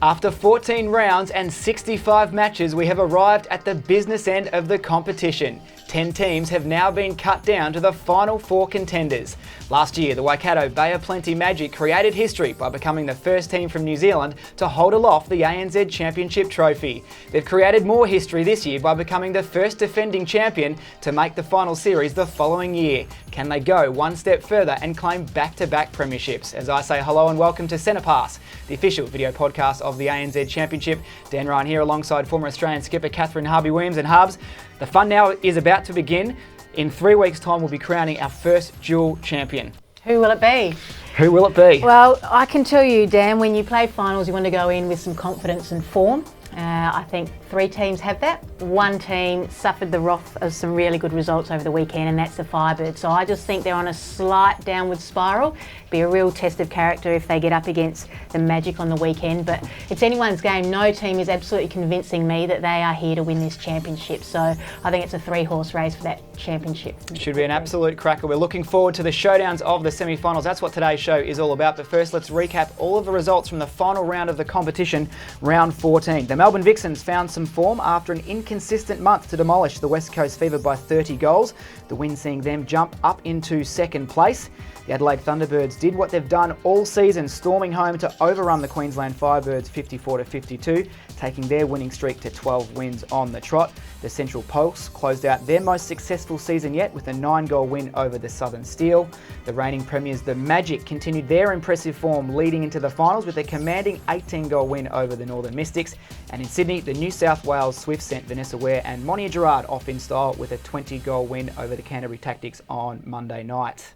After 14 rounds and 65 matches, we have arrived at the business end of the competition. 10 teams have now been cut down to the final 4 contenders. Last year, the Waikato Bay of Plenty Magic created history by becoming the first team from New Zealand to hold aloft the ANZ Championship trophy. They've created more history this year by becoming the first defending champion to make the final series the following year. Can they go one step further and claim back-to-back premierships? As I say hello and welcome to Centre Pass, the official video podcast of the ANZ Championship. Dan Ryan here alongside former Australian skipper Ryan Harby-Williams. And Hubs, the fun now is about to begin. In 3 weeks' time, we'll be crowning our first dual champion. Who will it be? Who will it be? Well, I can tell you, Dan, when you play finals, you want to go in with some confidence and form. I think 3 teams have that. 1 team suffered the wrath of some really good results over the weekend, and that's the Firebirds. So I just think they're on a slight downward spiral. Be a real test of character if they get up against the Magic on the weekend. But it's anyone's game. No team is absolutely convincing me that they are here to win this championship. So I think it's a 3-horse race for that championship. Should be an absolute cracker. We're looking forward to the showdowns of the semi-finals. That's what today's show is all about. But first, let's recap all of the results from the final round of the competition, round 14. The Melbourne Vixens found some form after an inconsistent month to demolish the West Coast Fever by 30 goals. The win seeing them jump up into second place. The Adelaide Thunderbirds did what they've done all season, storming home to overrun the Queensland Firebirds 54-52, taking their winning streak to 12 wins on the trot. The Central Pulse closed out their most successful season yet with a 9-goal win over the Southern Steel. The reigning premiers, the Magic, continued their impressive form leading into the finals with a commanding 18-goal win over the Northern Mystics. And in Sydney, the New South Wales Swifts sent Vanessa Ware and Monia Gerard off in style with a 20-goal win over the Canterbury Tactics on Monday night.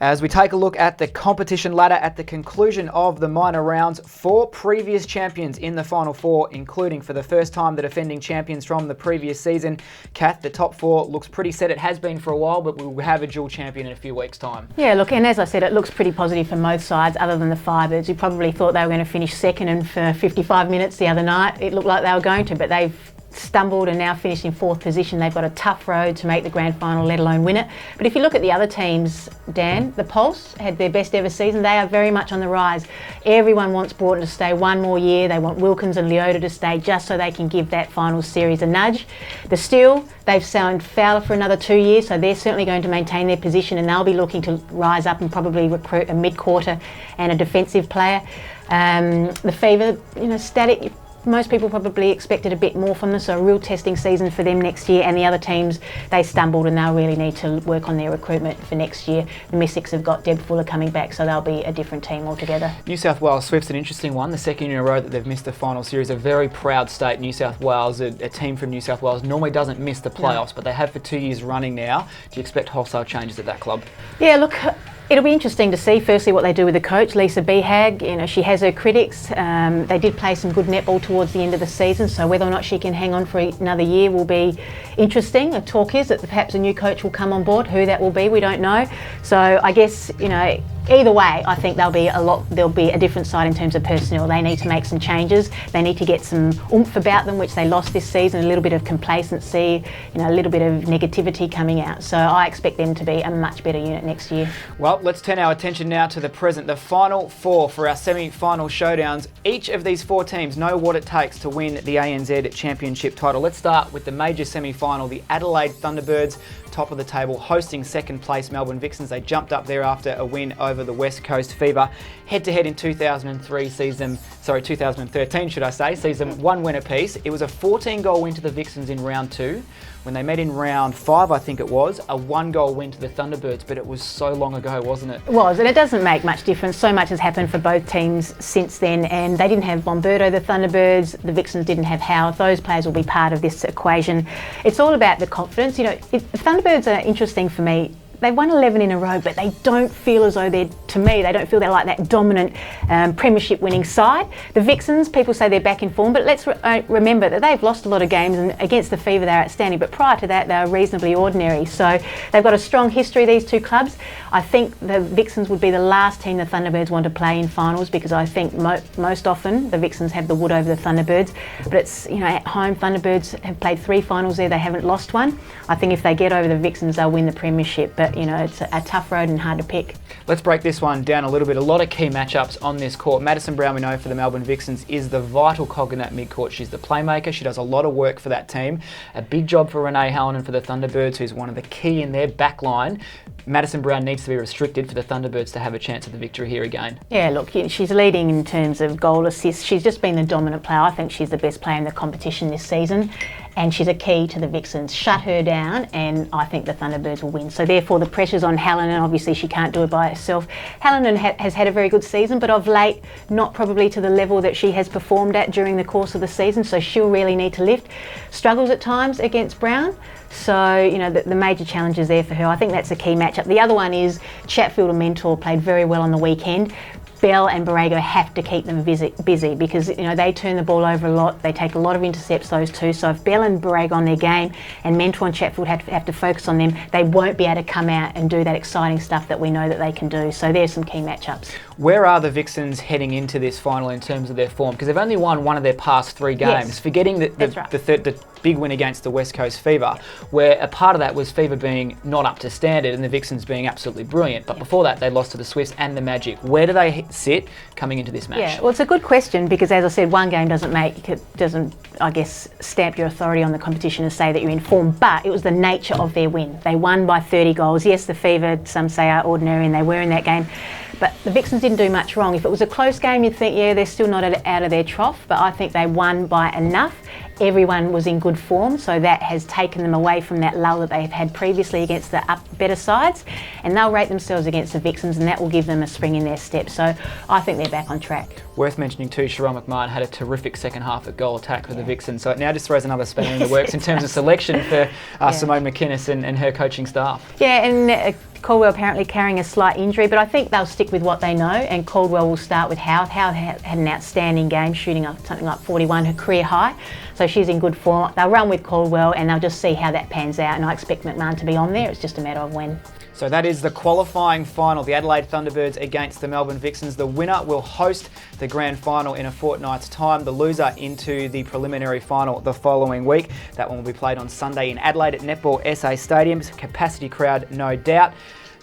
As we take a look at the competition ladder at the conclusion of the minor rounds, 4 previous champions in the final 4, including for the first time the defending champions from the previous season. Kath, the top 4 looks pretty set. It has been for a while, but we'll have a dual champion in a few weeks' time. Yeah, look, and as I said, it looks pretty positive for both sides, other than the Firebirds, who probably thought they were going to finish second, and for 55 minutes the other night, it looked like they were going to, but they've stumbled and now finished in 4th position. They've got a tough road to make the grand final, let alone win it. But if you look at the other teams, Dan, the Pulse had their best ever season. They are very much on the rise. Everyone wants Broughton to stay one more year. They want Wilkins and Leota to stay just so they can give that final series a nudge. The Steel, they've signed Fowler for another 2 years, so they're certainly going to maintain their position, and they'll be looking to rise up and probably recruit a mid-quarter and a defensive player. The Fever, static. Most people probably expected a bit more from them, so a real testing season for them next year. And the other teams, they stumbled and they'll really need to work on their recruitment for next year. The Mystics have got Deb Fuller coming back, so they'll be a different team altogether. New South Wales Swifts, an interesting one. The second year in a row that they've missed the final series. A very proud state, New South Wales. A team from New South Wales normally doesn't miss the playoffs, but they have for 2 years running now. Do you expect wholesale changes at that club? Yeah, look, it'll be interesting to see firstly what they do with the coach, Lisa Behag. She has her critics. They did play some good netball towards the end of the season, so whether or not she can hang on for another year will be interesting. The talk is that perhaps a new coach will come on board. Who that will be, we don't know. So I guess, either way, I think there'll be a different side in terms of personnel. They need to make some changes. They need to get some oomph about them, which they lost this season, a little bit of complacency, a little bit of negativity coming out. So I expect them to be a much better unit next year. Well, let's turn our attention now to the present, the final 4 for our semi-final showdowns. Each of these 4 teams know what it takes to win the ANZ Championship title. Let's start with the major semi-final, the Adelaide Thunderbirds, top of the table, hosting second place Melbourne Vixens. They jumped up there after a win over the West Coast Fever. Head-to-head in 2013 should I say, season 1 win apiece. It was a 14-goal win to the Vixens in round 2. When they met in round 5, I think it was, a 1-goal win to the Thunderbirds, but it was so long ago, wasn't it? It was, and it doesn't make much difference. So much has happened for both teams since then, and they didn't have Bomberto, the Thunderbirds, the Vixens didn't have Howard. Those players will be part of this equation. It's all about the confidence. The Thunderbirds are interesting for me. They've won 11 in a row, but they don't feel as though they don't feel they're like that dominant premiership winning side. The Vixens, people say they're back in form, but let's remember that they've lost a lot of games, and against the Fever they're outstanding, but prior to that they were reasonably ordinary. So they've got a strong history, these 2 clubs. I think the Vixens would be the last team the Thunderbirds want to play in finals, because I think most often the Vixens have the wood over the Thunderbirds. But it's, at home, Thunderbirds have played 3 finals there, they haven't lost one. I think if they get over the Vixens, they'll win the premiership. But but it's a tough road and hard to pick. Let's break this one down a little bit. A lot of key matchups on this court. Madison Brown, we know for the Melbourne Vixens, is the vital cog in that mid-court. She's the playmaker. She does a lot of work for that team. A big job for Renee Hallinan for the Thunderbirds, who's one of the key in their back line. Madison Brown needs to be restricted for the Thunderbirds to have a chance at the victory here again. Yeah, look, she's leading in terms of goal assists. She's just been the dominant player. I think she's the best player in the competition this season, and she's a key to the Vixens. Shut her down and I think the Thunderbirds will win. So therefore the pressure's on Hallinan. Obviously she can't do it by herself. Hallinan has had a very good season, but of late not probably to the level that she has performed at during the course of the season, so she'll really need to lift. Struggles at times against Brown. So, the major challenge is there for her. I think that's a key matchup. The other one is Chatfield and Mentor played very well on the weekend. Bell and Borrego have to keep them busy because they turn the ball over a lot. They take a lot of intercepts, those two. So if Bell and Borrego on their game and Mentor and Chatfield have to focus on them, they won't be able to come out and do that exciting stuff that we know that they can do. So there's some key matchups. Where are the Vixens heading into this final in terms of their form? Because they've only won one of their past 3 games. Yes, forgetting the big win against the West Coast Fever, where a part of that was Fever being not up to standard and the Vixens being absolutely brilliant. But before that, they lost to the Swifts and the Magic. Where do they sit coming into this match? Yeah, well, it's a good question because, as I said, one game doesn't, I guess, stamp your authority on the competition and say that you're in form, but it was the nature of their win. They won by 30 goals. Yes, the Fever, some say, are ordinary, and they were in that game. But the Vixens didn't do much wrong. If it was a close game, you'd think, yeah, they're still not out of their trough, but I think they won by enough. Everyone was in good form, so that has taken them away from that lull that they've had previously against the better sides, and they'll rate themselves against the Vixens, and that will give them a spring in their step. So I think they're back on track. Worth mentioning too, Sherelle McMahon had a terrific second half at goal attack for the Vixens, so it now just throws another spanner in the works in terms of selection for Simone McInnes and her coaching staff. Yeah, and Caldwell apparently carrying a slight injury, but I think they'll stick with what they know, and Caldwell will start with Howard. Howard had an outstanding game, shooting up something like 41, her career high, so she's in good form. They'll run with Caldwell and they'll just see how that pans out, and I expect McMahon to be on there. It's just a matter of when. So that is the qualifying final, the Adelaide Thunderbirds against the Melbourne Vixens. The winner will host the grand final in a fortnight's time, the loser into the preliminary final the following week. That one will be played on Sunday in Adelaide at Netball SA Stadium. Capacity crowd, no doubt.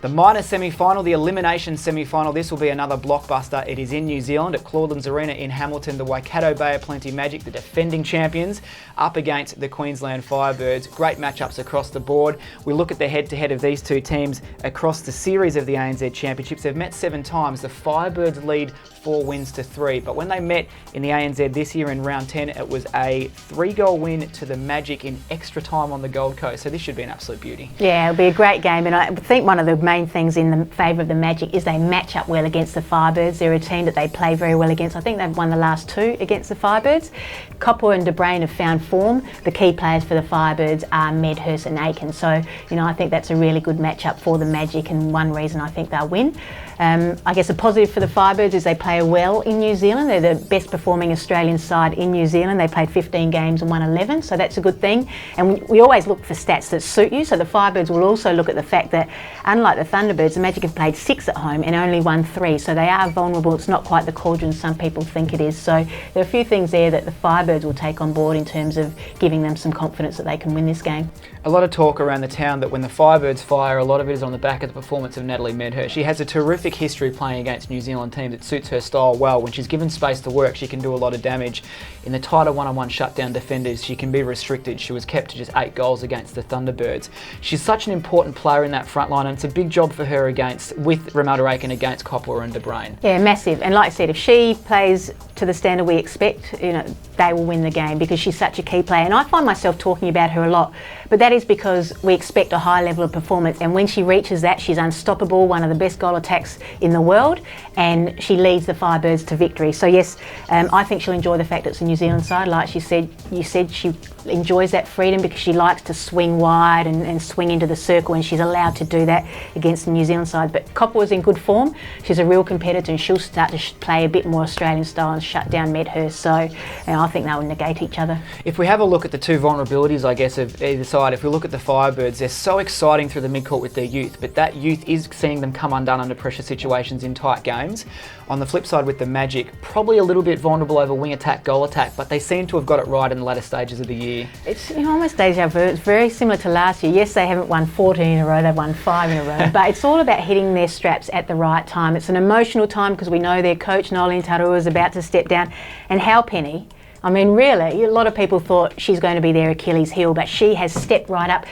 The minor semi-final, the elimination semi-final, this will be another blockbuster. It is in New Zealand at Claudelands Arena in Hamilton. The Waikato Bay of Plenty Magic, the defending champions, up against the Queensland Firebirds. Great matchups across the board. We look at the head-to-head of these two teams across the series of the ANZ Championships. They've met 7 times. The Firebirds lead 4 wins to 3. But when they met in the ANZ this year in round 10, it was a 3-goal win to the Magic in extra time on the Gold Coast. So this should be an absolute beauty. Yeah, it'll be a great game, and I think one of the main things in the favour of the Magic is they match up well against the Firebirds. They're a team that they play very well against. I think they've won the last 2 against the Firebirds. Copper and De Bruyn have found form. The key players for the Firebirds are Medhurst and Aiken. So, I think that's a really good matchup for the Magic, and one reason I think they'll win. I guess a positive for the Firebirds is they play well in New Zealand. They're the best performing Australian side in New Zealand. They played 15 games and won 11, so that's a good thing. And we always look for stats that suit you, so the Firebirds will also look at the fact that, unlike the Thunderbirds, the Magic have played 6 at home and only won 3, so they are vulnerable. It's not quite the cauldron some people think it is. So there are a few things there that the Firebirds will take on board in terms of giving them some confidence that they can win this game. A lot of talk around the town that when the Firebirds fire, a lot of it is on the back of the performance of Natalie Medhurst. She has a terrific history playing against New Zealand teams. It suits her style well. When she's given space to work, she can do a lot of damage. In the tighter one-on-one shutdown defenders, she can be restricted. She was kept to just 8 goals against the Thunderbirds. She's such an important player in that front line, and it's a big job for her with Ramelda Aiken against Coppola and De Bruyn. Yeah, massive. And like I said, if she plays to the standard we expect, they will win the game because she's such a key player. And I find myself talking about her a lot, but that is because we expect a high level of performance, and when she reaches that, she's unstoppable, one of the best goal attacks in the world, and she leads the Firebirds to victory. So yes, I think she'll enjoy the fact it's a New Zealand side. Like you said she enjoys that freedom because she likes to swing wide and swing into the circle, and she's allowed to do that against the New Zealand side. But Copper was in good form. She's a real competitor, and she'll start to play a bit more Australian style and shut down Medhurst. So I I think they will negate each other. If we have a look at the two vulnerabilities, I guess, of either side, if we look at the Firebirds, they're so exciting through the midcourt with their youth, but that youth is seeing them come undone under pressure situations in tight games. On the flip side with the Magic, probably a little bit vulnerable over wing attack, goal attack, but they seem to have got it right in the latter stages of the year. It's almost deja vu. It's very similar to last year. Yes, they haven't won 14 in a row, they've won 5 in a row, but it's all about hitting their straps at the right time. It's an emotional time because we know their coach, Nolene Tarua, is about to step down. And Penny, I mean, really, a lot of people thought she's going to be their Achilles heel, but she has stepped right up.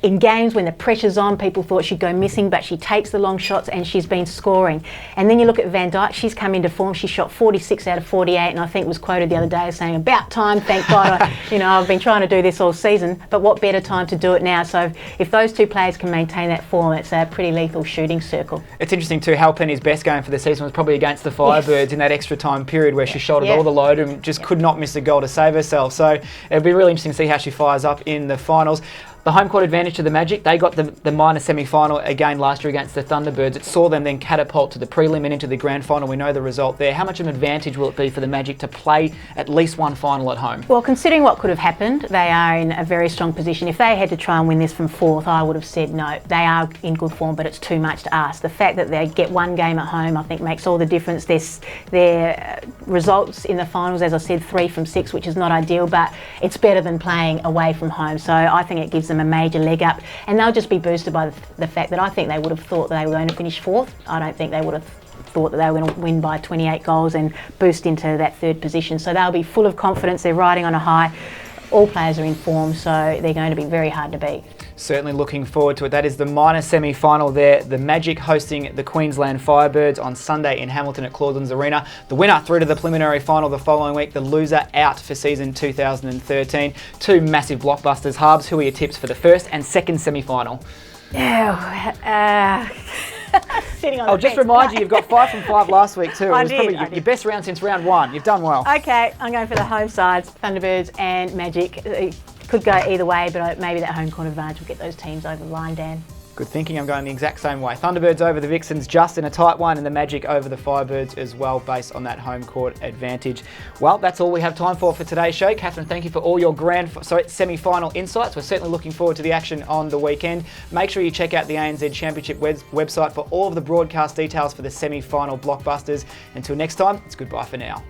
In games when the pressure's on, people thought she'd go missing, but she takes the long shots and she's been scoring. And then you look at Van Dijk, she's come into form. She shot 46 out of 48, and I think was quoted the other day as saying, about time, thank God. I've been trying to do this all season, but what better time to do it now? So if those two players can maintain that form, it's a pretty lethal shooting circle. It's interesting too, Penny's best game for the season was probably against the Firebirds in that extra time period where she shouldered all the load and just could not miss a goal to save herself. So it'll be really interesting to see how she fires up in the finals. The home court advantage to the Magic, they got the minor semi-final again last year against the Thunderbirds. It saw them then catapult to the prelim and into the grand final. We know the result there. How much of an advantage will it be for the Magic to play at least one final at home? Well, considering what could have happened, they are in a very strong position. If they had to try and win this from fourth, I would have said no. They are in good form, but it's too much to ask. The fact that they get one game at home, I think, makes all the difference. Their results in the finals, as I said, 3 from 6, which is not ideal, but it's better than playing away from home. So I think it gives them a major leg up, and they'll just be boosted by the fact that I think they would have thought that they were going to finish fourth. I don't think they would have thought that they were going to win by 28 goals and boost into that third position. So they'll be full of confidence. They're riding on a high. All players are in form, so they're going to be very hard to beat. Certainly looking forward to it. That is the minor semi-final there. The Magic hosting the Queensland Firebirds on Sunday in Hamilton at Clausen's Arena. The winner through to the preliminary final the following week. The loser out for season 2013. Two massive blockbusters. Harbs, who are your tips for the first and second semi-final? I'll just remind you, you've got 5 from 5 last week too. It was probably your best round since round 1. You've done well. Okay, I'm going for the home sides, Thunderbirds and Magic. It could go either way, but maybe that home court advantage will get those teams over the line, Dan. Good thinking. I'm going the exact same way. Thunderbirds over the Vixens just in a tight one, and the Magic over the Firebirds as well, based on that home court advantage. Well, that's all we have time for today's show. Catherine, thank you for all your semi-final insights. We're certainly looking forward to the action on the weekend. Make sure you check out the ANZ Championship website for all of the broadcast details for the semi-final blockbusters. Until next time, it's goodbye for now.